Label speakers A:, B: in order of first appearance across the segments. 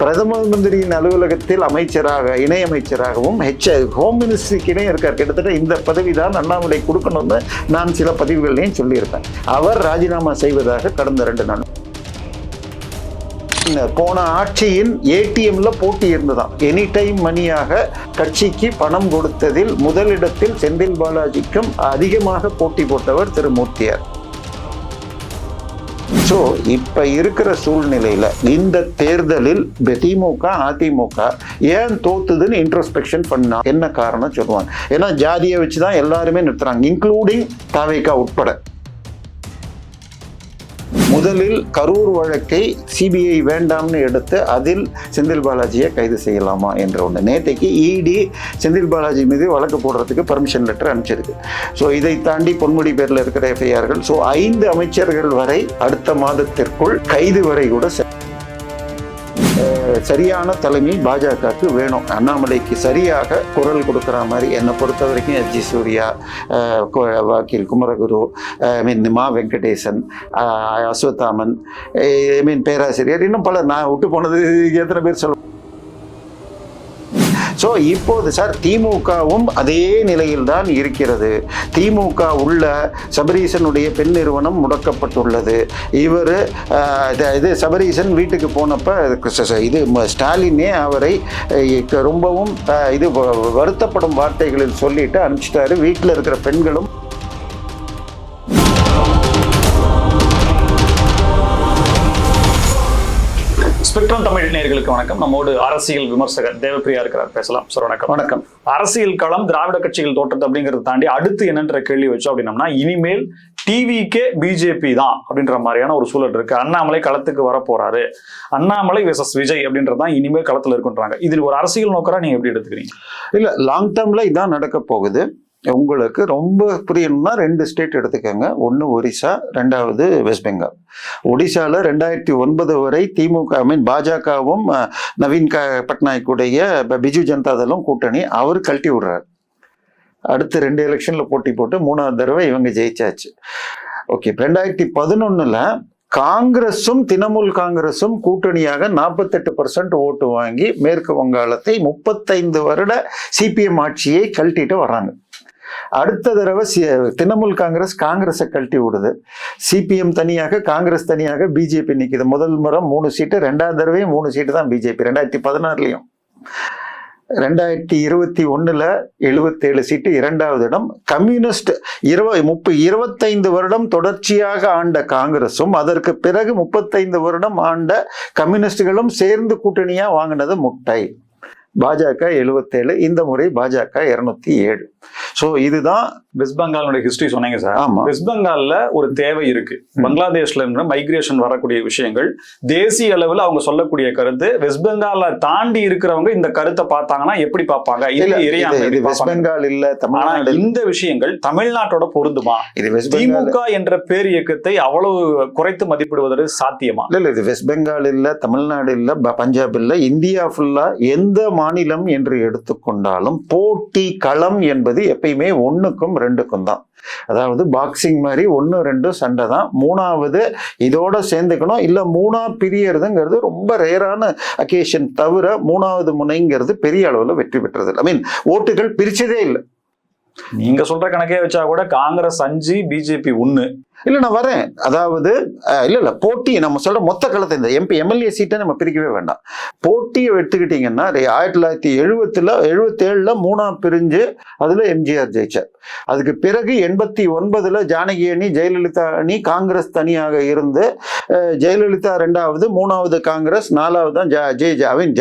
A: பிரதம மந்திரியின் அலுவலகத்தில் அமைச்சராக இணையமைச்சராகவும் ஹோம் மினிஸ்ட்ரிக்கு இணைய இருக்கார். கிட்டத்தட்ட இந்த பதவி தான் அண்ணாமலை கொடுக்கணும்னு நான் சில பதிவுகளையும் சொல்லியிருப்பேன். அவர் ராஜினாமா செய்வதாக கடந்த 2 நாள் போன ஆட்சியின் ஏடிஎம்ல போட்டி இருந்ததாம். எனி டைம் மணியாக கட்சிக்கு பணம் கொடுத்ததில் முதலிடத்தில் செந்தில் பாலாஜிக்கும் அதிகமாக போட்டி போட்டவர் திரு மூர்த்தியார். ஸோ இப்ப இருக்கிற சூழ்நிலையில இந்த தேர்தலில் திமுக அதிமுக ஏன் தோத்துதுன்னு இன்ட்ரோஸ்பெக்ஷன் பண்ணா என்ன காரணம் சொல்லுவாங்க. ஏன்னா ஜாதியை வச்சுதான் எல்லாருமே நிறுத்துறாங்க, இன்க்ளூடிங் தாவேகா உட்பட. முதலில் கரூர் வழக்கை சிபிஐ வேண்டாம்னு எடுத்து அதில் செந்தில் பாலாஜியை கைது செய்யலாமா என்ற ஒன்று. நேற்றைக்கு இடி செந்தில் பாலாஜி மீது வழக்கு போடுறதுக்கு பர்மிஷன் லெட்டர் அனுப்பிச்சிருக்கு. ஸோ இதை தாண்டி பொன்முடி பேரில் இருக்கிற எஃப்ஐஆர்கள், ஸோ 5 அமைச்சர்கள் வரை அடுத்த மாதத்திற்குள் கைது வரை கூட சரியான தலைமை பாஜகவுக்கு வேணும். அண்ணாமலைக்கு சரியாக குரல் கொடுக்குற மாதிரி என்னை பொறுத்த வரைக்கும் எஸ்ஜி சூர்யா, வக்கீல் குமரகுரு, மா வெங்கடேசன், அஸ்வத்தாமன், பேராசிரியர், இன்னும் பல நான் விட்டு போனது எத்தனை பேர் சொல்ல. ஸோ இப்போது சார் திமுகவும் அதே நிலையில் தான் இருக்கிறது. திமுக உள்ள சபரீசனுடைய பெண் நிறுவனம் முடக்கப்பட்டுள்ளது. இவர் இது சபரீசன் வீட்டுக்கு போனப்ப இது ஸ்டாலினே அவரை ரொம்பவும் இது வருத்தப்படும் வார்த்தைகளில் சொல்லிட்டு அனுப்பிச்சிட்டாரு. வீட்டில் இருக்கிற பெண்களும்
B: ஸ்பெக்ட்ரம் தமிழ் நேயர்களுக்கு வணக்கம். நம்மோடு அரசியல் விமர்சகர் தேவப்பிரியா இருக்கிறார், பேசலாம் சார். வணக்கம்.
A: வணக்கம்.
B: அரசியல் களம் திராவிட கட்சிகள் தோற்றது அப்படிங்கறத தாண்டி அடுத்து என்னன்ற கேள்வி வச்சோம் அப்படின்னம்னா, இனிமேல் டிவிக்கே பிஜேபி தான் அப்படின்ற மாதிரியான ஒரு சூழல் இருக்கு. அண்ணாமலை களத்துக்கு வர போறாரு, அண்ணாமலை வெர்சஸ் விஜய் அப்படின்றதான் இனிமேல் களத்துல இருக்குன்றாங்க. இதில் ஒரு அரசியல் நோக்கரா நீங்க எப்படி எடுத்துக்கிறீங்க?
A: இல்ல, லாங் டேர்ம்ல இதான் நடக்க போகுது. உங்களுக்கு ரொம்ப புரியணும்னா 2 ஸ்டேட் எடுத்துக்கோங்க. ஒன்று ஒரிசா, 2வது வெஸ்ட் பெங்கால். ஒடிசாவில் 2009 வரை திமுக பாஜகவும் நவீன் பட்நாயக்குடைய பிஜு ஜனதா தளம் கூட்டணி அவர் கழட்டி விடுறாரு. அடுத்து 2 எலெக்ஷன்ல போட்டி போட்டு 3வது தடவை இவங்க ஜெயிச்சாச்சு. ஓகே, 2011 காங்கிரஸும் திரிணாமுல் காங்கிரஸும் கூட்டணியாக 48% ஓட்டு வாங்கி மேற்கு வங்காளத்தை 35 வருட சிபிஎம் ஆட்சியை கழட்டிட்டு வர்றாங்க. அடுத்த தடவை திரிணாமுல் காங்கிரஸை கழட்டி விடுது. சிபிஎம் தனியாக, காங்கிரஸ் தனியாக, பிஜேபி நிற்குது. முதல் முறை 3 சீட்டு, 2வது தடவையும் 3 சீட்டு தான் பிஜேபி. 2016 2021 77 சீட்டு, 2வது இடம். கம்யூனிஸ்ட் 25 வருடம் தொடர்ச்சியாக ஆண்ட காங்கிரஸும் அதற்கு பிறகு 35 வருடம் ஆண்ட கம்யூனிஸ்டுகளும் சேர்ந்து கூட்டணியா வாங்கினது முட்டை. பாஜக 77, இந்த முறை பாஜக 207. ஸோ இதுதான்
B: வெஸ்ட் பெங்காலுடைய ஹிஸ்டரி சொன்னீங்க சார்.
A: ஆமா,
B: வெஸ்ட் பெங்கால்ல ஒரு தேவை இருக்கு. பங்களாதேஷ்ல இருந்து மைக்ரேஷன் வரக்கூடிய விஷயங்கள் தேசிய அளவில் அவங்க சொல்லக்கூடிய கருத்து, வெஸ்ட் பெங்கால தாண்டி இருக்கிறவங்க இந்த கருத்தை பார்த்தாங்கன்னா எப்படி பார்ப்பாங்க?
A: இது வெஸ்ட் பெங்கால் இல்ல, தமிழ்நாடு.
B: இந்த விஷயங்கள் தமிழ்நாட்டோட பொருந்துமா? திமுக என்ற பேர் இயக்கத்தை அவ்வளவு குறைத்து மதிப்பிடுவதற்கு சாத்தியமா?
A: இல்ல, இது வெஸ்ட் பெங்கால் இல்ல, தமிழ்நாடு இல்ல, பஞ்சாப் இல்ல, இந்தியா ஃபுல்லா எந்த மாநிலம் என்று எடுத்துக்கொண்டாலும் போட்டி களம் என்பது எப்பயுமே 1க்கும் 2க்கும் தான். அதாவது பாக்ஸிங் மாதிரி 1, 2 சண்டை தான். 3வது இதோட சேர்ந்துக்கணும். இல்ல 3ஆ பிரியறதுங்கிறது ரொம்ப ரேரான அக்கேஷன் தவிர 3வது முனைங்கிறது பெரிய அளவுல வெற்றி பெற்றது. ஓட்டுகள் பிரிச்சதே இல்லை.
B: நீங்க சொல்ற கணக்கே வச்சா கூட காங்கிரஸ் 5, பிஜேபி 1.
A: இல்ல, நான் வரேன். அதாவது இல்ல போட்டி நம்ம சொல்ற மொத்த களத்தை இந்த எம்எல்ஏ சீட்டை நம்ம பிரிக்கவே வேண்டாம். போட்டியை எடுத்துக்கிட்டீங்கன்னா 1977 3ஆ பிரிஞ்சு அதுல எம்ஜிஆர் ஜெயிச்சார். அதுக்கு பிறகு 89 ஜானகி அணி, ஜெயலலிதா அணி, காங்கிரஸ் தனியாக இருந்து ஜெயலலிதா 2வது, 3வது காங்கிரஸ், 4வது தான்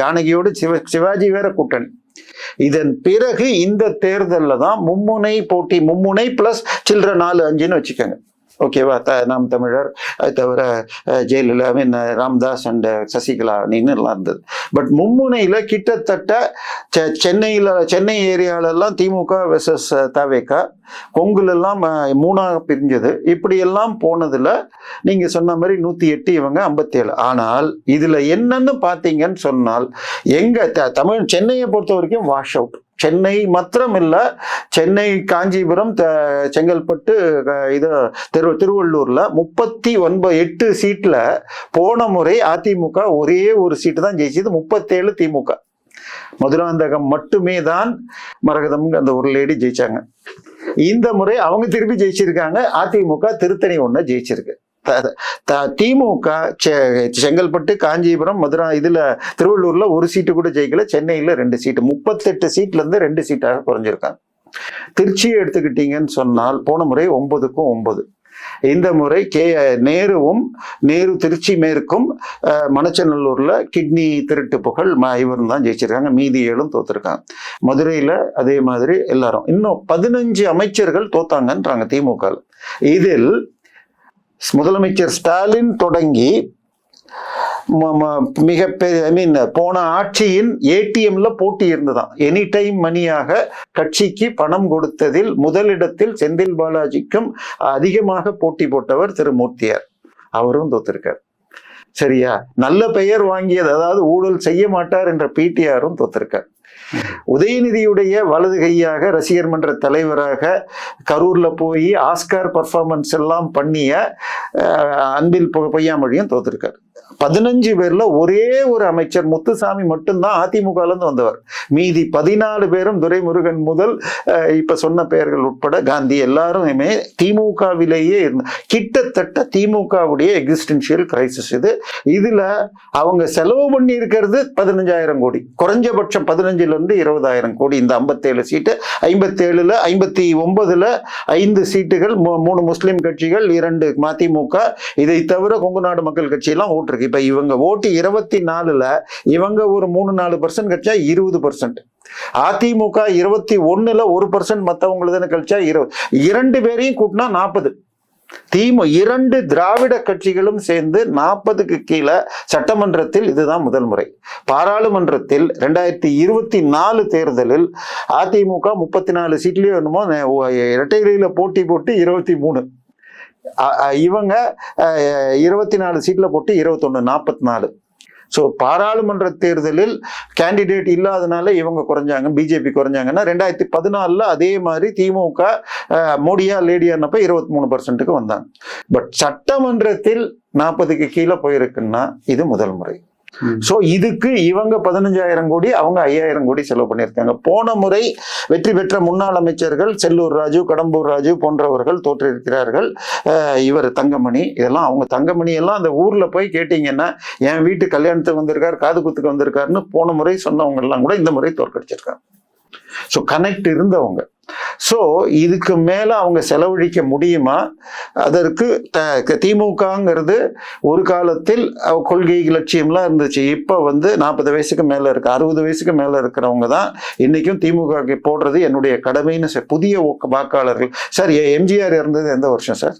A: ஜானகியோடு சிவாஜி வேற கூட்டணி. இதன் பிறகு இந்த தேர்தல்ல தான் மும்முனை போட்டி, மும்முனை பிளஸ் சில்லற 4, 5ன்னு வச்சுக்கோங்க. ஓகேவா? நாம் தமிழர், அது தவிர ஜெயலலிதா, ராம்தாஸ் அண்ட் சசிகலா நின்று எல்லாம் இருந்தது. பட் மும்முனையில கிட்டத்தட்ட சென்னை ஏரியாலெல்லாம் திமுக வெர்சஸ் தாவேகா, கொங்குலெல்லாம் 3ஆக பிரிஞ்சது. இப்படியெல்லாம் போனதுல நீங்க சொன்ன மாதிரி 108, இவங்க 57. ஆனால் இதுல என்னன்னு பாத்தீங்கன்னு சொன்னால், எங்க சென்னையை பொறுத்த வரைக்கும் வாஷ் அவுட். சென்னை மாத்திரம் இல்ல, சென்னை, காஞ்சிபுரம், செங்கல்பட்டு, இது திருவள்ளூர்ல 38 சீட்ல போன முறை அதிமுக ஒரே ஒரு சீட்டு தான் ஜெயிச்சது. 37 திமுக. மதுராந்தகம் மட்டுமே தான் மரகதம் அந்த ஒரு லேடி ஜெயிச்சாங்க. இந்த முறை அவங்க திருப்பி ஜெயிச்சிருக்காங்க. அதிமுக திருத்தணி ஒண்ணு ஜெயிச்சிருக்கு. திமுக செங்கல்பட்டு, காஞ்சிபுரம், திருவள்ளூர்ல ஒரு சீட்டு கூட ஜெயிக்கல. சென்னையில 2 சீட்டு, 38 சீட்ல இருந்து 2 சீட்டாக குறைஞ்சிருக்காங்க. திருச்சியை எடுத்துக்கிட்டீங்கன்னு சொன்னால் போன முறை 9க்கும் 9. இந்த முறை நேருவும் திருச்சி மேற்கும் மணச்சநல்லூர்ல கிட்னி திருட்டு புகழ் இவரும் தான் ஜெயிச்சிருக்காங்க. மீதி 7 தோத்துருக்காங்க. மதுரையில அதே மாதிரி எல்லாரும். இன்னும் 15 அமைச்சர்கள் தோத்தாங்கன்றாங்க திமுக. இதில் முதலமைச்சர் ஸ்டாலின் தொடங்கி மிகப்பெரிய போன ஆட்சியின் ஏடிஎம்ல போட்டி இருந்ததாம். எனி டைம் மணியாக கட்சிக்கு பணம் கொடுத்ததில் முதலிடத்தில் செந்தில் பாலாஜிக்கும் அதிகமாக போட்டி போட்டவர் திரு மூர்த்தியார். அவரும் தோத்திருக்கார். சரியா? நல்ல பெயர் வாங்கியது, அதாவது ஊழல் செய்ய மாட்டார் என்ற பிடிஆரும் தோத்திருக்கார். உதயநிதியுடைய வலது கையாக, ரசிகர் மன்ற தலைவராக, கரூர்ல போய் ஆஸ்கார் பர்ஃபார்மன்ஸ் எல்லாம் பண்ணிய அன்பில் பொய்யாமொழியும் தோத்திருக்காரு. 15 பேர்ல ஒரே ஒரு அமைச்சர் முத்துசாமி மட்டும்தான் அதிமுக இருந்து வந்தவர். மீதி 14 பேரும் துரைமுருகன் முதல் இப்ப சொன்ன பெயர்கள் உட்பட காந்தி எல்லாருமே திமுகவிலேயே கிட்டத்தட்ட திமுகவுடைய எக்ஸிஸ்டென்ஷியல் கிரைசிஸ் இது. இதுல அவங்க செலவு பண்ணி இருக்கிறது 15,000 கோடி, குறைஞ்சபட்சம் 15 இருந்து 20,000 கோடி. இந்த 57 சீட்டு, 57ல 59ல 5 சீட்டுகள் 3 முஸ்லிம் கட்சிகள், 2 மதிமுக, இதை தவிர கொங்கு நாடு மக்கள் கட்சி எல்லாம் ஓட்டு இருக்கு. இப்ப இவங்க ஓட்டு 24ல இவங்க ஒரு 3-4% கட்சா 20%. அதிமுக 21ல 1% மத்தவங்களுக்கு கழிச்சா 20. 2 பேரையும் கூட்டினா 40. 2 திராவிட கட்சிகளும் சேர்ந்து 40க்கு கீழே சட்டமன்றத்தில் இதுதான் முதல் முறை. பாராளுமன்றத்தில் 2024 தேர்தலில் அதிமுக 34 சீட்லயும் என்னமோ இரட்டையில போட்டி போட்டு 23, இவங்க 24 சீட்ல போட்டு 21, 44. ஸோ பாராளுமன்ற தேர்தலில் கேண்டிடேட் இல்லாதனால இவங்க குறைஞ்சாங்க, பிஜேபி குறைஞ்சாங்கன்னா 2014ல அதே மாதிரி திமுக மோடியா லேடியானப்ப 23%க்கு வந்தாங்க. பட் சட்டமன்றத்தில் 40க்கு கீழே போயிருக்குன்னா இது முதல் முறை. சோ இதுக்கு இவங்க 15,000 கோடி, அவங்க 5,000 கோடி செலவு பண்ணியிருக்காங்க. போன முறை வெற்றி பெற்ற முன்னாள் அமைச்சர்கள் செல்லூர் ராஜு, கடம்பூர் ராஜு போன்றவர்கள் தோற்றிருக்கிறார்கள். இவர் தங்கமணி, இதெல்லாம் அவங்க தங்கமணி எல்லாம் அந்த ஊர்ல போய் கேட்டீங்கன்னா என் வீட்டு கல்யாணத்துக்கு வந்திருக்காரு, காது குத்துக்கு வந்திருக்காருன்னு போன முறை சொன்னவங்க எல்லாம் கூட இந்த முறை தோற்கடிச்சிருக்காங்க. ஸோ கனெக்ட் இருந்தவங்க. ஸோ இதுக்கு மேல அவங்க செலவழிக்க முடியுமா? அதற்கு திமுகங்கிறது ஒரு காலத்தில் கொள்கை லட்சியம்லாம் இருந்துச்சு. இப்ப 40 வயசுக்கு மேல இருக்கு, 60 வயசுக்கு மேல இருக்கிறவங்க தான் இன்னைக்கும் திமுக போடுறது என்னுடைய கடமைன்னு. புதிய வாக்காளர்கள் சார், எம்ஜிஆர் இருந்தது எந்த வருஷம் சார்?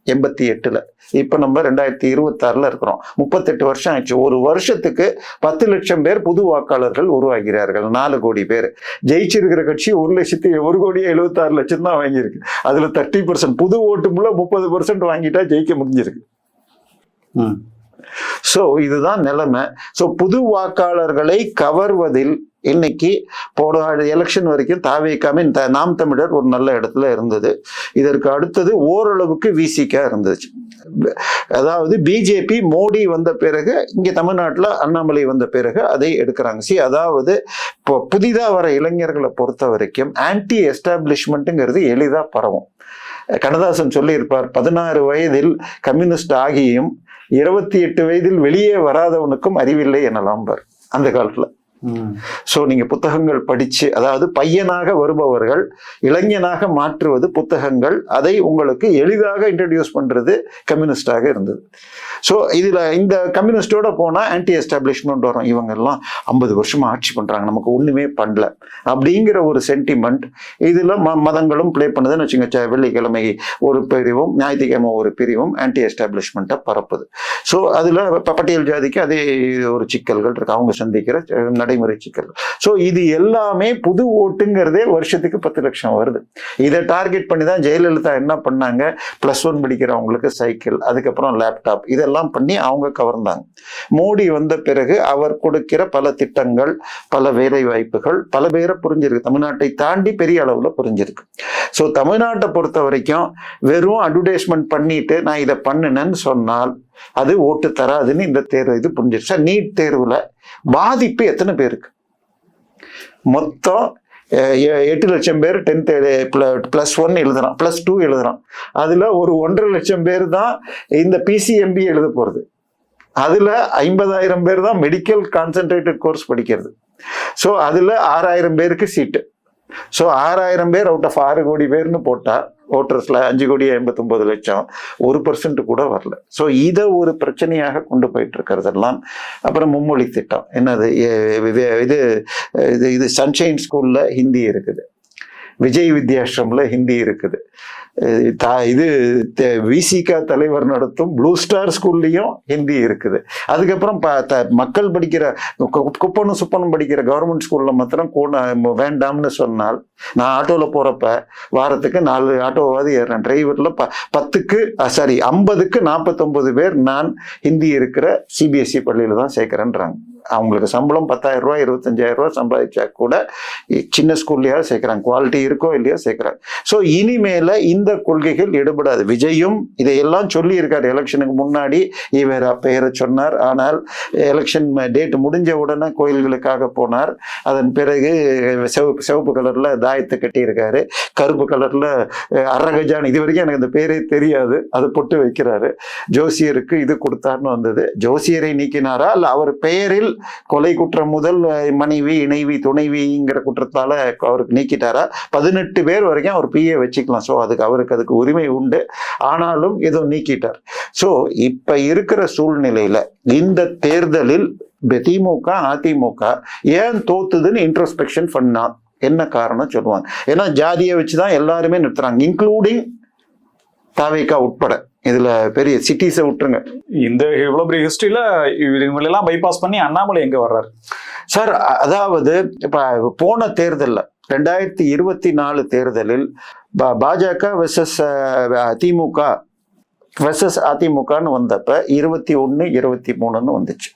A: 88ல. இப்ப நம்ம 2026ல இருக்கிறோம். 38 வருஷம் ஆயிடுச்சு. ஒரு வருஷத்துக்கு 10 லட்சம் பேர் புது வாக்காளர்கள் உருவாகிறார்கள். 4 கோடி பேர். ஜெயிச்சிருக்கிற கட்சி 1,76,76,00,000 தான் வாங்கியிருக்கு. அதுல 30% புது ஓட்டுமுள்ள 30% வாங்கிட்டா ஜெயிக்க முடிஞ்சிருக்கு. சோ இதுதான் நிலைமை. சோ புது வாக்காளர்களை கவர்வதில் இன்னைக்கு எலெக்ஷன் வரைக்கும் தாவேக்காம நாம் தமிழர் ஒரு நல்ல இடத்துல இருந்தது. இதற்கு அடுத்தது ஓரளவுக்கு விசிக இருந்துச்சு. அதாவது பிஜேபி மோடி வந்த பிறகு இங்க தமிழ்நாட்டுல அண்ணாமலை வந்த பிறகு அதை எடுக்கிறாங்க. அதாவது இப்போ புதிதா வர இளைஞர்களை பொறுத்த வரைக்கும் ஆன்டி எஸ்டாப்ளிஷ்மெண்ட்டுங்கிறது எளிதா பரவும். கண்ணதாசன் சொல்லியிருப்பார், 16 வயதில் கம்யூனிஸ்ட் ஆகியும் 28 வயதில் வெளியே வராதவனுக்கும் அறிவில்லை எனலாம் பார் அந்த காலத்துல. சோ நீங்க புத்தகங்கள் படிச்சு, அதாவது பையனாக வருபவர்கள் இளைஞனாக மாற்றுவது புத்தகங்கள், அதை உங்களுக்கு எளிதாக இன்ட்ரடியூஸ் பண்றது கம்யூனிஸ்டாக இருந்தது. சோ இதுல இந்த கம்யூனிஸ்டோட போனா ஆன்டி எஸ்டாப்ளிஷ்மெண்ட் வரும். இவங்க எல்லாம் 50 வருஷமா ஆட்சி பண்றாங்க, நமக்கு ஒண்ணுமே பண்ணல அப்படிங்கிற ஒரு சென்டிமெண்ட் இதுல மதங்களும் பிளே பண்ணுதுன்னு வச்சுங்க. வெள்ளிக்கிழமை ஒரு பிரிவும் ஞாயிற்றுக்கிழமை ஒரு பிரிவும் ஆன்டி எஸ்டாப்ளிஷ்மெண்ட்டை பரப்புது. சோ அதுல பட்டியல் ஜாதிக்கு அதே ஒரு சிக்கல்கள் இருக்கு. அவங்க சந்திக்கிற நடைமுறை சிக்கல். ஸோ இது எல்லாமே புது ஓட்டுங்கிறதே வருஷத்துக்கு 10 லட்சம் வருது. இதை டார்கெட் பண்ணி தான் ஜெயலலிதா என்ன பண்ணாங்க, +1 படிக்கிறவங்களுக்கு சைக்கிள், அதுக்கப்புறம் லேப்டாப், இதெல்லாம் பண்ணி அவங்க கவர்ந்தாங்க. மோடி வந்த பிறகு அவர் கொடுக்கிற பல திட்டங்கள், பல வேலை வாய்ப்புகள் பல பேரை புரிஞ்சிருக்கு, தமிழ்நாட்டை தாண்டி பெரிய அளவுல புரிஞ்சிருக்கு. ஸோ தமிழ்நாட்டை பொறுத்த வரைக்கும் வெறும் அட்வர்டைஸ்மெண்ட் பண்ணிட்டு நான் இதை பண்ணினேன்னு சொன்னால் அது ஓட்டு தராதுன்னு இந்த தேர்வு இது புரிஞ்சிருச்சு. நீட் தேர்வுல பாதிப்பு எத்தனை பேருக்கு? மொத்தம் 8 லட்சம் பேர் 10th +1 எழுதுறான், +2 எழுதுறான். அதுல ஒரு 1.5 லட்சம் பேர் தான் இந்த PCMB எழுத போறது. அதுல 50,000 பேர் தான் மெடிக்கல் கான்சென்ட்ரேட்டட் கோர்ஸ் படிக்கிறது. ஸோ அதுல 6,000 பேருக்கு சீட்டு. ஸோ 6,000 பேர் அவுட் ஆஃப் 6 கோடி பேர்னு போட்டா ஓட்டர்ஸ்ல 5,59,00,000, 1% கூட வரல. ஸோ இதை ஒரு பிரச்சனையாக கொண்டு போயிட்டு இருக்கிறதெல்லாம். அப்புறம் மும்மொழி திட்டம் என்னது, இது சன்ஷைன் ஸ்கூல்ல ஹிந்தி இருக்குது, விஜய் வித்யாஷ்ரம்ல ஹிந்தி இருக்குது, இது விசிகா தலைவர் நடத்தும் ப்ளூ ஸ்டார் ஸ்கூல்லையும் ஹிந்தி இருக்குது. அதுக்கப்புறம் மக்கள் படிக்கிற குப்பனும் சுப்பனும் படிக்கிற கவர்மெண்ட் ஸ்கூல்ல மாத்திரம் வேண்டாம்னு சொன்னால், நான் ஆட்டோல போறப்ப வாரத்துக்கு 4 ஆட்டோவாவது ஏறேன். டிரைவர்ல 50க்கு 49 பேர் நான் ஹிந்தி இருக்கிற CBSE பள்ளியில தான் சேர்க்கிறேன்றாங்க. அவங்களுக்கு சம்பளம் 10,000 ரூபாய் 25,000 ரூபாய் சம்பாதிச்சா கூட சின்ன ஸ்கூல்லையாவது சேர்க்கிறாங்க, குவாலிட்டி இருக்கோ இல்லையோ சேர்க்கிறாங்க. ஸோ இனிமேல இந்த கொள்கைகள் எடுபடாது. விஜயும் இதையெல்லாம் சொல்லி இருக்காரு எலெக்ஷனுக்கு முன்னாடி, இவர் பெயரை சொன்னார். ஆனால் எலெக்ஷன் டேட் முடிஞ்ச உடனே கோயில்களுக்காக போனார். அதன் பிறகு சிவப்பு கலர்ல தாயத்தை கட்டியிருக்காரு, கருப்பு கலர்ல அரகஜான், இது வரைக்கும் எனக்கு அந்த பேரே தெரியாது, அது பொட்டு வைக்கிறாரு. ஜோசியருக்கு இது கொடுத்தாருன்னு வந்தது. ஜோசியரை நீக்கினாரா இல்ல அவர் பெயரில் கொலை குற்றம் முதல் மனைவி, இணைவி, துணைவிங்கிற குற்றத்தால அவருக்கு நீக்கிட்டாரா? 18 பேர் வரைக்கும் அவர் PA வச்சுக்கலாம். ஸோ அவருக்கு உரிமை உண்டு. ஆனாலும் ஏதோ நீக்கிட்டார். ஸோ இப்ப இருக்கிற சூழ்நிலையில இந்த தேர்தலில் திமுக அதிமுக ஏன் தோத்துதுன்னு இன்ட்ரோஸ்பெக்ஷன் பண்ணா என்ன காரணம் சொல்லுவாங்க. ஏன்னா ஜாதியை வச்சுதான் எல்லாருமே நிறுத்துறாங்க, இன்க்ளூடிங் தாவேகா உட்பட. இதுல பெரிய சிட்டிஸை விட்டுருங்க.
B: இந்த இவ்வளவு பெரிய ஹிஸ்டரியில இவங்களெல்லாம் பைபாஸ் பண்ணி அண்ணாமலை எங்க வர்றாரு
A: சார்? அதாவது இப்ப போன தேர்தலில் 2024 தேர்தலில் பாஜக வெர்சஸ் திமுக வெர்சஸ் அதிமுகன்னு வந்தப்ப 21, 23ன்னு வந்துச்சு.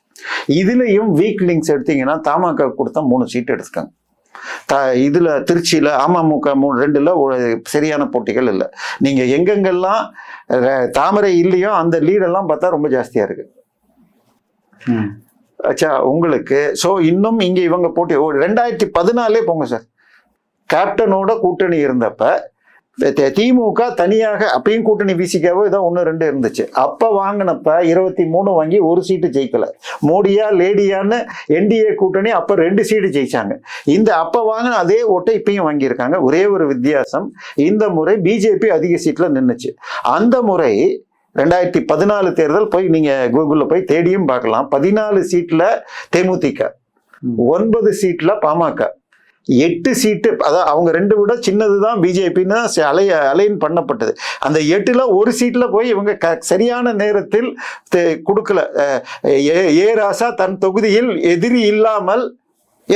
A: இதுலயும் வீக் லிங்க்ஸ் எடுத்தீங்கன்னா தமாக கொடுத்தா 3 சீட் எடுத்துக்காங்க. இதுல திருச்சியில அமமுக 2ல சரியான போட்டிகள் இல்லை. நீங்க எங்கெங்கெல்லாம் தாமரை இல்லையோ அந்த லீடெல்லாம் பார்த்தா ரொம்ப ஜாஸ்தியா இருக்கு. அச்சா உங்களுக்கு. ஸோ இன்னும் இங்க இவங்க போட்டி 2014 போங்க சார், கேப்டனோட கூட்டணி இருந்தப்ப திமுக தனியாக அப்பயும் கூட்டணி விசிக்காவோ ஏதோ 1-2 இருந்துச்சு. அப்ப வாங்கினப்ப 23 வாங்கி 1 சீட்டு ஜெயிக்கல. மோடியா லேடியான்னு NDA கூட்டணி அப்ப 2 சீட்டு ஜெயிச்சாங்க. இந்த அப்ப வாங்கின அதே ஓட்டை இப்பயும் வாங்கியிருக்காங்க. ஒரே ஒரு வித்தியாசம், இந்த முறை பிஜேபி அதிக சீட்ல நின்னுச்சு. அந்த முறை 2014 தேர்தல் போய் நீங்க கூகுள்ல போய் தேடியும் பார்க்கலாம். 14 சீட்ல தேமுதிக, 9 சீட்ல பாமக, 8 சீட்டு, அதாவது அவங்க 2 விட சின்னதுதான் பிஜேபின்னு அலைன் பண்ணப்பட்டது. அந்த 8ல 1 சீட்ல போய் இவங்க சரியான நேரத்தில் கொடுக்கல. ஏ ராசா தன் தொகுதியில் எதிரி இல்லாமல்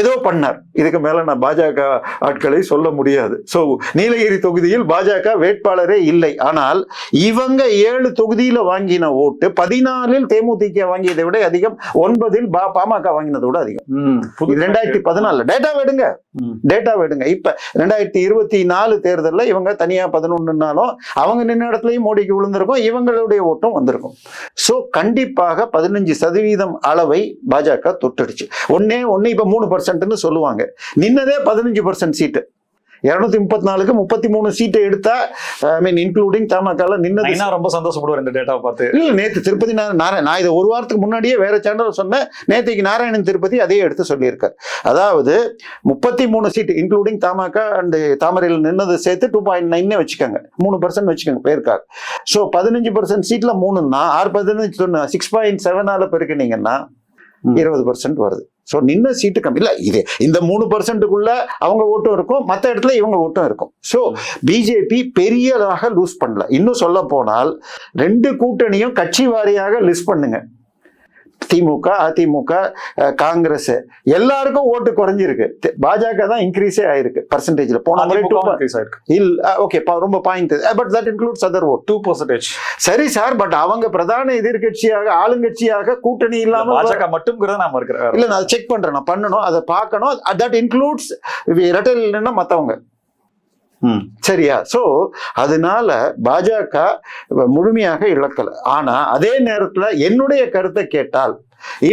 A: ஏதோ பண்ணார். இதுக்கு மேல நான் பாஜக ஆட்களை சொல்ல முடியாது. சோ நீலகிரி தொகுதியில் பாஜக வேட்பாளரே இல்லை. ஆனால் இவங்க 7 தொகுதியில வாங்கின ஓட்டு 14 தேமுதிக வாங்கியதை விட அதிகம், 9 பாமக வாங்கினதை விட அதிகம். 2014 டேட்டா வேடுங்க. இப்ப 2024 தேர்தலில் இவங்க தனியா 11னாலும் அவங்க நின்ன இடத்துலயும் மோடிக்கு விழுந்திருக்கும், இவங்களுடைய ஓட்டும் வந்திருக்கும். சோ கண்டிப்பாக 15% அளவை பாஜக தொட்டுடுச்சு. ஒண்ணு இப்ப 3% சொல்லுவாங்க. நின்னதே 15% சீட்டு. 234க்கு 33 சீட்டை எடுத்தா, இன்க்ளூடிங் தமாக நின்னது.
B: ரொம்ப சந்தோஷப்படுவார் இந்த டேட்டாவை பார்த்து.
A: இல்ல, நேத்து திருப்பதி நான் இதை 1 வாரத்துக்கு முன்னாடியே வேற சேனல் சொன்னேன். நேற்றுக்கு நாராயணன் திருப்பதி அதையே எடுத்து சொல்லியிருக்கார். அதாவது 33 சீட்டு இன்க்ளூடிங் தமாக அண்ட் தாமரையில் நின்னது சேர்த்து 2.9 வச்சுக்கோங்க, 3% வச்சுக்கோங்க பேருக்காக. ஸோ 15% சீட்ல 3ன்னா 6-15 6.7 பெருக்கினீங்கன்னா 20% வருது. ஸோ நின்ன சீட்டு கம்மி இல்லை. இது இந்த 3%க்குள்ள அவங்க ஓட்டும் இருக்கும், மற்ற இடத்துல இவங்க ஓட்டும் இருக்கும். ஸோ பிஜேபி பெரியதாக லூஸ் பண்ணல. இன்னும் சொல்ல போனால் 2 கூட்டணியும் கட்சி வாரியாக லிஸ்ட் பண்ணுங்க. திமுக, அதிமுக, காங்கிரஸ் எல்லாருக்கும் ஓட்டு குறைஞ்சிருக்கு. பாஜக தான் இன்க்ரீஸே ஆயிருக்கு பர்சன்டேஜ்ல. போன முறை ஓகே ரொம்ப point, but that includes other odd
B: 2%.
A: சரி சார், பட் அவங்க பிரதான எதிர்கட்சியாக ஆளுங்கட்சியாக கூட்டணி இல்லாம
B: பாஜக மட்டும் நாம இருக்கிறேன்
A: இல்ல, நான் செக் பண்றேன், நான் பண்ணணும், அதை பார்க்கணும். தட் இன்க்ளூட்ஸ் ரெட்டல் இல்லைன்னா மத்தவங்க. சரியா? சோ அதனால பாஜக முழுமையாக இழக்கல. ஆனா அதே நேரத்துல என்னுடைய கருத்தை கேட்டால்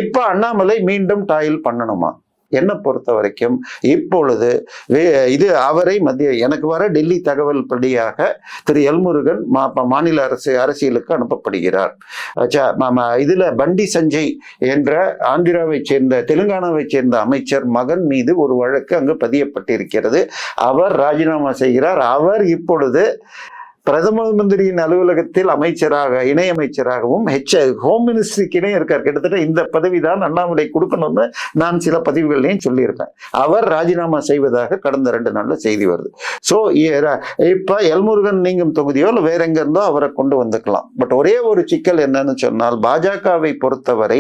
A: இப்ப அண்ணாமலை மீண்டும் டாயில் பண்ணணுமா? என்னை பொறுத்த வரைக்கும் இப்பொழுது இது அவரை எனக்கு வர டெல்லி தகவல் படியாக திரு எல்முருகன் மாநில அரசியலுக்கு அனுப்பப்படுகிறார். இதுல பண்டி சஞ்சய் என்ற ஆந்திராவை சேர்ந்த தெலுங்கானாவை சேர்ந்த அமைச்சர் மகன் மீது ஒரு வழக்கு அங்கு பதியப்பட்டிருக்கிறது. அவர் ராஜினாமா செய்கிறார். அவர் இப்பொழுது பிரதம மந்திரியின் அலுவலகத்தில் அமைச்சராக, இணையமைச்சராகவும் ஹோம் மினிஸ்ட்ரிக்கு இருக்கார். கிட்டத்தட்ட இந்த பதவி தான் அண்ணாமலை கொடுக்கணும்னு நான் சில பதிவுகளையும் சொல்லியிருக்கேன். அவர் ராஜினாமா செய்வதாக கடந்த 2 நாள்ல செய்தி வருது. ஸோ இப்ப எல்முருகன் நீங்கும் தொகுதியோ இல்லை வேற எங்க இருந்தோ அவரை கொண்டு வந்துக்கலாம். பட் ஒரே ஒரு சிக்கல் என்னன்னு சொன்னால், பாஜகவை பொறுத்தவரை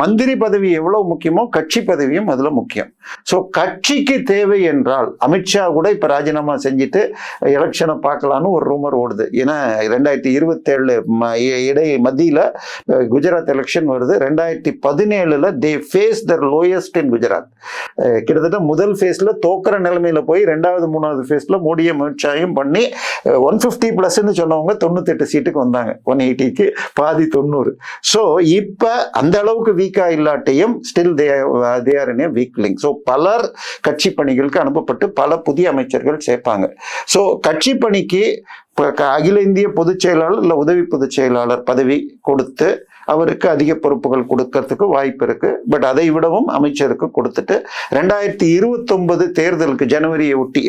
A: மந்திரி பதவி எவ்வளவு முக்கியமோ கட்சி பதவியும் அதுல முக்கியம். ஸோ கட்சிக்கு தேவை என்றால் அமித்ஷா கூட இப்ப ராஜினாமா செஞ்சுட்டு எலெக்ஷனை பார்க்கலாம் ஒரு ரூமர் ஓடுது. ஏன்னா 2027 மத்தியில குஜராத் எலெக்ஷன் வருது. 2017 தே ஃபேஸ் தர் லோயஸ்ட் இன் குஜராத். கிட்டத்தட்ட முதல் ஃபேஸ்ல தோக்குற நிலைமையில போய் 2வது 3வது ஃபேஸ்ல மோடியை முயற்சியும் பண்ணி 150+ சொன்னவங்க 98 சீட்டுக்கு வந்தாங்க. 180க்கு பாதி 90. ஸோ இப்ப அந்த அளவுக்கு வீக்கா இல்லாட்டையும் still they are in a weak link. So பலர் கட்சி பணிகளுக்கு அனுப்பப்பட்டு பல புதிய அமைச்சர்கள் சேர்ப்பாங்க. ஸோ கட்சி பணிக்கு அகில இந்திய பொதுச் செயலாளர் இல்ல உதவி பொதுச் செயலாளர் பதவி கொடுத்து அவருக்கு அதிக பொறுப்புகள் கொடுக்கறதுக்கு வாய்ப்பு இருக்கு. பட் அதை விடவும் அமைச்சருக்கு கொடுத்துட்டு 2029 தேர்தலுக்கு ஜனவரியை ஒட்டி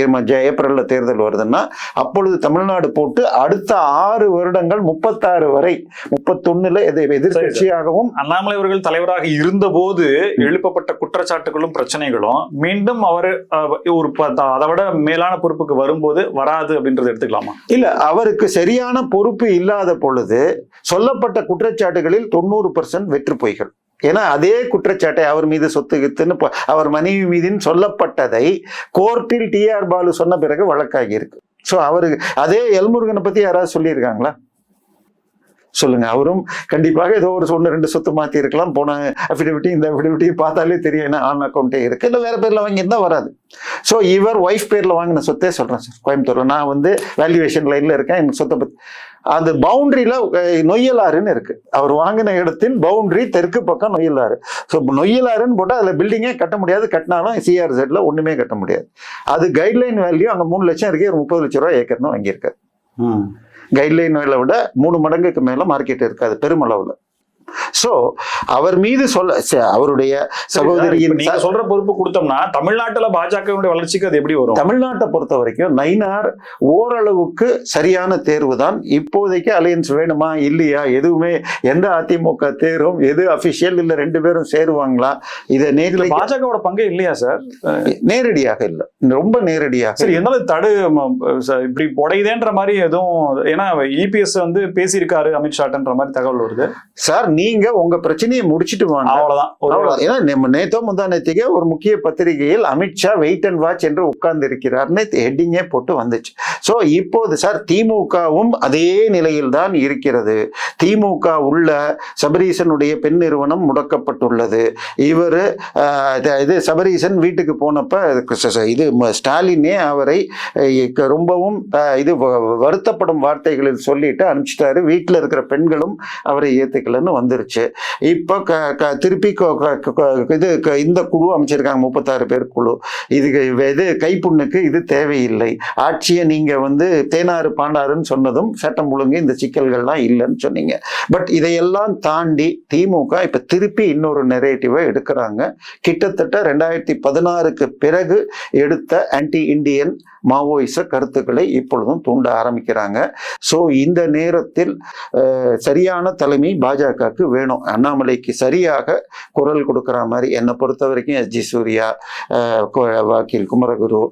A: ஏப்ரல்ல தேர்தல் வருதுன்னா அப்பொழுது தமிழ்நாடு போட்டு அடுத்த 6 வருடங்கள் 36 வரை 31ல எதிர்கட்சியாகவும்
B: அண்ணாமலை அவர்கள் தலைவராக இருந்த போது எழுப்பப்பட்ட குற்றச்சாட்டுகளும் பிரச்சனைகளும் மீண்டும் அவர் ஒரு அதை விட மேலான பொறுப்புக்கு வரும்போது வராது அப்படின்றத எடுத்துக்கலாமா?
A: இல்ல, அவருக்கு சரியான பொறுப்பு இல்லாத பொழுது சொல்லப்பட்ட குற்றச்சாட்டுகளில் 90% வெற்று பொய்கள். ஏன்னா அதே குற்றச்சாட்டை அவர் மீது சொத்துன்னு அவர் மனைவி மீதுன்னு சொல்லப்பட்டதை கோர்ட்டில் TR பாலு சொன்ன பிறகு வழக்காகி இருக்கு. ஸோ அவருக்கு அதே எல்முருகனை பத்தி யாராவது சொல்லியிருக்காங்களா? சொல்லுங்க. அவரும் கண்டிப்பாக ஏதோ ஒரு 1-2 சொத்து மாத்தி இருக்கலாம். போன அஃபிடவிட்டி இந்த அஃபிடவிட்டி பார்த்தாலே தெரியும், ஆன் அக்கௌண்ட்டே இருக்கு, இல்லை வேற பேர்ல வாங்கியிருந்தா வராது. ஸோ இவர் ஒய்ஃப் பேர்ல வாங்கின சொத்தே சொல்றேன் சார், கோயம்புத்தூர்ல நான் வேல்யூவேஷன் லைன்ல இருக்கேன், எனக்கு சொத்தை பத்தி அந்த பவுண்டரியில நொய்யலாறுன்னு இருக்கு. அவர் வாங்கின இடத்தின் பவுண்டரி தெற்கு பக்கம் நொய்யலாறு. ஸோ நொய்யலாறுன்னு போட்டா அதுல பில்டிங்கே கட்ட முடியாது, கட்டினாலும் CRZல ஒண்ணுமே கட்ட முடியாது. அது கைட்லைன் வேல்யூ அங்க 3 லட்சம் இருக்கு, 30 லட்சம் ரூபாய் ஏக்கர்னு வாங்கியிருக்காரு. கைட்லைன் விட 3 மடங்குக்கு மேல மார்க்கெட் இருக்காது பெருமளவுல. சோ அவர் மீது அவருடைய சகோதரியின்
B: சொல்ற பொறுப்பு கொடுத்தோம்னா தமிழ்நாட்டுல பாஜகவுடைய வளர்ச்சிக்கு அது எப்படி வரும்?
A: தமிழ்நாட்டை பொறுத்த வரைக்கும் நயினார் ஓரளவுக்கு சரியான தேர்வு தான். இப்போதைக்கு அலையன்ஸ் வேணுமா இல்லையா, எதுவுமே எந்த அதிமுக தேரும் எது அபிஷியல் இல்ல 2 பேரும் சேருவாங்களா, இதை நேரில்
B: பாஜகவோட பங்கே இல்லையா சார்?
A: நேரடியாக இல்ல, ரொம்ப நேரடியாக.
B: சரி, என்னால தடு இப்படி உடையுதேன்ற மாதிரி எதுவும், ஏன்னா EPS பேசியிருக்காரு அமித்ஷான்ற மாதிரி தகவல் வருது
A: சார். நீங்க உங்க பிரச்சனையை முடிச்சிட்டு வாங்க, அவ்வளவுதான். ஏன்னா நேத்தோ முந்தானேத்திக்கு ஒரு முக்கிய பத்திரிகையில் அமித்ஷா வெயிட் அண்ட் வாட்ச் என்று உட்கார்ந்து இருக்கிறார்னு ஹெட்டிங்கே போட்டு வந்துச்சு. சோ இப்போது சார் திமுகவும் அதே நிலையில் தான் இருக்கிறது. திமுக உள்ள சபரீசனுடைய பெண் நிறுவனம் முடக்கப்பட்டுள்ளது. இவர் இது சபரீசன் வீட்டுக்கு போனப்ப இது ஸ்டாலினே அவரை ரொம்பவும் இது வருத்தப்படும் வார்த்தைகளில் சொல்லிட்டு அனுப்பிச்சிட்டாரு. வீட்டில் இருக்கிற பெண்களும் அவரை ஏத்துக்கலன்னு வந்துருச்சு. இப்ப திருப்பி இது இந்த குழு அமைச்சிருக்காங்க, 36 பேர் குழு. இது கைப்புண்ணுக்கு இது தேவையில்லை. ஆட்சியை நீங்க தேனாறு பாண்டாருன்னு சொன்னதும் சட்டம் ஒழுங்கு இந்த சிக்கல்கள்லாம் இல்லைன்னு சொன்னீங்க. பட் இதையெல்லாம் தாண்டி திமுக இப்ப திருப்பி இன்னொரு நெரேட்டிவை எடுக்கிறாங்க. கிட்டத்தட்ட 2016க்கு பிறகு எடுத்த ஆன்டி இண்டியன் மாவோயிச கருத்துக்களை இப்பொழுதும் தூண்ட ஆரம்பிக்கிறாங்க. சோ இந்த நேரத்தில் சரியான தலைமை பாஜகவுக்கு வேணும். அண்ணாமலைக்கு சரியாக குரல் கொடுக்கிற மாதிரி என்னை பொறுத்த வரைக்கும் SG சூர்யா, வக்கீல் குமரகுரு,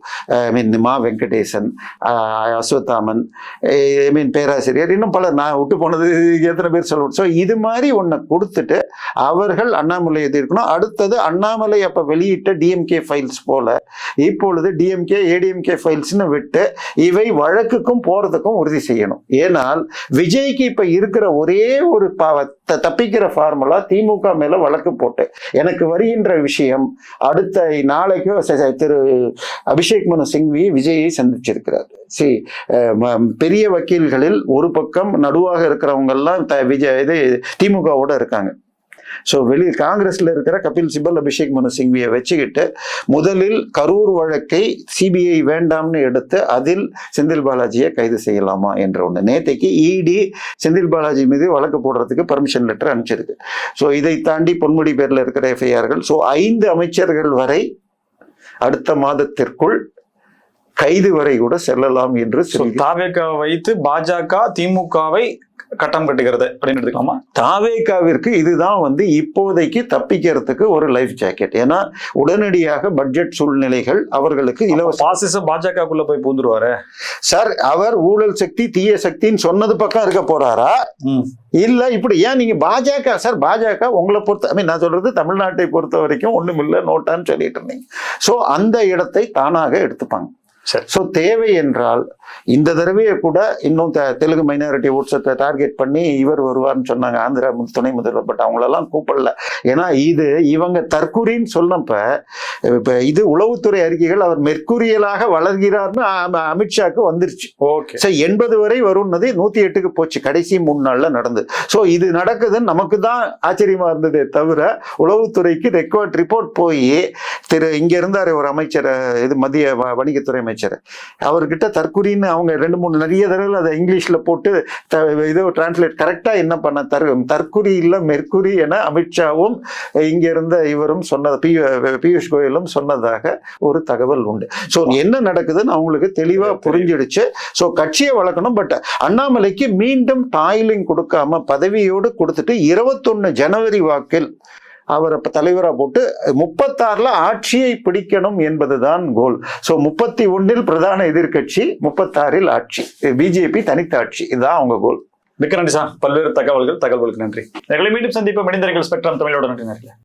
A: மா வெங்கடேசன், அஸ்வத்தாமன், ஐ மீன் பேராசிரியர், இன்னும் பல, நான் விட்டு போனது எத்தனை பேர் சொல்ல. ஸோ இது மாதிரி ஒன்றை கொடுத்துட்டு அவர்கள் அண்ணாமலை எதிர்க்கணும். அடுத்தது அண்ணாமலை அப்ப வெளியிட்ட டிஎம்கே ஃபைல்ஸ் போல இப்பொழுது டிஎம்கே ஏடிஎம்கே ஃபைல்ஸ்னு விட்டு இவை வழக்குக்கும் போறதுக்கும் உறுதி செய்யணும். ஏனால் விஜய்க்கு இப்ப இருக்கிற ஒரே ஒரு தப்பிக்கிற ஃபார்முலா திமுக மேல வழக்கு போட்டு எனக்கு வருகின்ற விஷயம் அடுத்த நாளைக்கு திரு அபிஷேக் மனு சிங்வி விஜயை சந்திச்சிருக்கிறார். பெரிய வக்கீல்களில் ஒரு பக்கம் நடுவாக இருக்கிறவங்க எல்லாம் திமுகவோட இருக்காங்க. ஸோ காங்கிரஸ்ல இருக்கிற கபில் சிபல், அபிஷேக் மனு சிங்வியை வச்சுக்கிட்டு முதலில் கரூர் வழக்கை சிபிஐ வேண்டாம்னு எடுத்து அதில் செந்தில் பாலாஜியை கைது செய்யலாமா என்ற ஒன்று. நேற்றைக்கு இடி செந்தில் பாலாஜி மீது வழக்கு போடுறதுக்கு பர்மிஷன் லெட்டர் அனுப்பிச்சிருக்கு. ஸோ இதை தாண்டி பொன்முடி பேர்ல இருக்கிற எஃப்ஐஆர்கள். ஸோ 5 அமைச்சர்கள் வரை அடுத்த மாதத்திற்குள் கைது வரை கூட செல்லலாம் என்று
B: தாவேக்காவை வைத்து பாஜக திமுகவை கட்டம் கட்டுகிறது அப்படின்னு எடுத்துக்கலாமா?
A: தாவேக்காவிற்கு இதுதான் இப்போதைக்கு தப்பிக்கிறதுக்கு ஒரு லைஃப் ஜாக்கெட். ஏன்னா உடனடியாக பட்ஜெட் சூழ்நிலைகள் அவர்களுக்கு இலவச.
B: பாசிசம் பாஜகக்குள்ள போய் பூந்துருவாரு
A: சார். அவர் ஊழல் சக்தி தீய சக்தின்னு சொன்னது பக்கம் இருக்க போறாரா இல்ல இப்படி? ஏன் நீங்க பாஜக சார், பாஜக உங்களை பொறுத்த நான் சொல்றது தமிழ்நாட்டை பொறுத்த வரைக்கும் ஒண்ணுமில்லை நோட்டான்னு சொல்லிட்டு இருந்தீங்க. சோ அந்த இடத்தை தானாக எடுத்துப்பாங்க. ஸோ தேவை என்றால் இந்த தடவையை கூட இன்னும் தெலுங்கு மைனாரிட்டி ஓட்ஸை டார்கெட் பண்ணி இவர் வருவார்னு சொன்னாங்க, ஆந்திரா துணை முதல்வர். பட் அவங்களெல்லாம் கூப்பிடல. ஏன்னா இது இவங்க தற்குறின்னு சொன்னப்ப இப்ப இது உளவுத்துறை அறிக்கைகள் அவர் மெர்க்குரியலாக வளர்கிறார்னு அமித்ஷாக்கு வந்துருச்சு.
B: ஓகே.
A: ஸோ 80 வரை வரும்னது 108க்கு போச்சு கடைசி 3 நாள்ல நடந்து. ஸோ இது நடக்குதுன்னு நமக்கு தான் ஆச்சரியமா இருந்ததே தவிர உளவுத்துறைக்கு ரிப்போர்ட் போய் இங்க இருந்தாரு ஒரு அமைச்சர், இது மத்திய வணிகத்துறை அமைச்சர், அவர்கிட்ட தற்குறின்னு அவங்க 2-3 நிறைய தடவை அதை இங்கிலீஷ்ல போட்டு இதோ டிரான்ஸ்லேட் கரெக்டா என்ன பண்ண தற்குறி இல்ல மெர்க்குரி என அமித்ஷாவும் இங்க இருந்த இவரும் சொன்னது, பியூஷ் கோயலும் சொன்னதாக ஒரு தகவல் உண்டு. சோ என்ன நடக்குதுன்னு அவங்களுக்கு தெளிவா புரிஞ்சிடுச்சு. சோ கட்சியை வளர்க்கணும். பட் அண்ணாமலைக்கு மீண்டும் டாயிலிங் கொடுக்காம பதவியோடு கொடுத்துட்டு 21 ஜனவரி வாக்கில் அவரை தலைவரா போட்டு 36ல ஆட்சியை பிடிக்கணும் என்பதுதான் கோல். சோ 31ல் பிரதான எதிர்கட்சி, 36ல் ஆட்சி, பிஜேபி தனித்த ஆட்சி, இதுதான் அவங்க கோல்.
B: மிக்க நன்றி சார். பல்வேறு தகவல்களுக்கு நன்றி. எங்களை மீண்டும் சந்திப்போம். மனிதர்கள் ஸ்பெக்ட்ரம் தமிழோட நன்றி.